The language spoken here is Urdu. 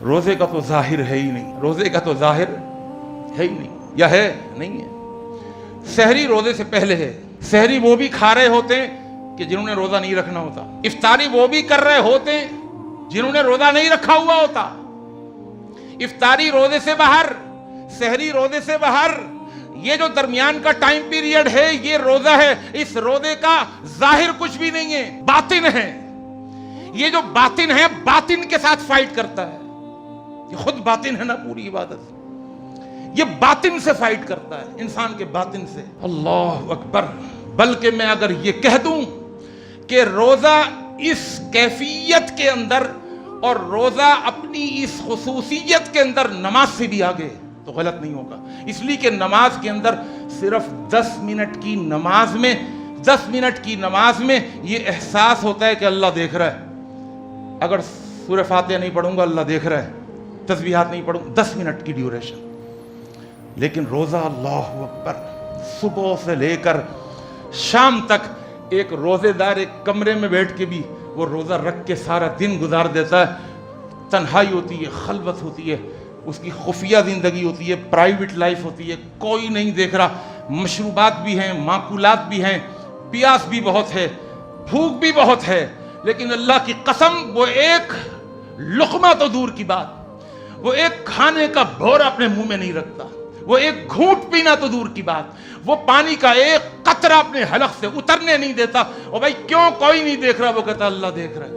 روزے کا تو ظاہر ہے ہی نہیں، روزے کا تو ظاہر ہے ہی نہیں، یا ہے نہیں ہے۔ سحری روزے سے پہلے ہے، سحری وہ بھی کھا رہے ہوتے ہیں کہ جنہوں نے روزہ نہیں رکھنا ہوتا، افطاری وہ بھی کر رہے ہوتے ہیں جنہوں نے روزہ نہیں رکھا ہوا ہوتا۔ افطاری روزے سے باہر، سحری روزے سے باہر، یہ جو درمیان کا ٹائم پیریڈ ہے یہ روزہ ہے۔ اس روزے کا ظاہر کچھ بھی نہیں ہے، باطن ہے۔ یہ جو باطن ہے باطن کے ساتھ فائٹ کرتا ہے، یہ خود باطن ہے نا پوری عبادت، یہ باطن سے فائٹ کرتا ہے، انسان کے باطن سے۔ اللہ اکبر۔ بلکہ میں اگر یہ کہہ دوں کہ روزہ اس کیفیت کے اندر اور روزہ اپنی اس خصوصیت کے اندر نماز سے بھی آگے تو غلط نہیں ہوگا، اس لیے کہ نماز کے اندر صرف 10 منٹ کی نماز میں 10 منٹ کی نماز میں یہ احساس ہوتا ہے کہ اللہ دیکھ رہا ہے۔ اگر سورہ فاتحہ نہیں پڑھوں گا اللہ دیکھ رہا ہے، تسبیحات نہیں پڑھوں، 10 منٹ کی ڈیوریشن۔ لیکن روزہ اللہ اکبر، صبح سے لے کر شام تک ایک روزے دار ایک کمرے میں بیٹھ کے بھی وہ روزہ رکھ کے سارا دن گزار دیتا ہے۔ تنہائی ہوتی ہے، خلوت ہوتی ہے، اس کی خفیہ زندگی ہوتی ہے، پرائیویٹ لائف ہوتی ہے، کوئی نہیں دیکھ رہا، مشروبات بھی ہیں، معقولات بھی ہیں، پیاس بھی بہت ہے، بھوک بھی بہت ہے، لیکن اللہ کی قسم وہ ایک لقمہ تو دور کی بات، وہ ایک کھانے کا بھور اپنے منہ میں نہیں رکھتا، وہ ایک گھونٹ پینا تو دور کی بات، وہ پانی کا ایک قطرہ اپنے حلق سے اترنے نہیں دیتا۔ اور بھائی کیوں کوئی نہیں دیکھ رہا؟ وہ کہتا اللہ دیکھ رہا ہے۔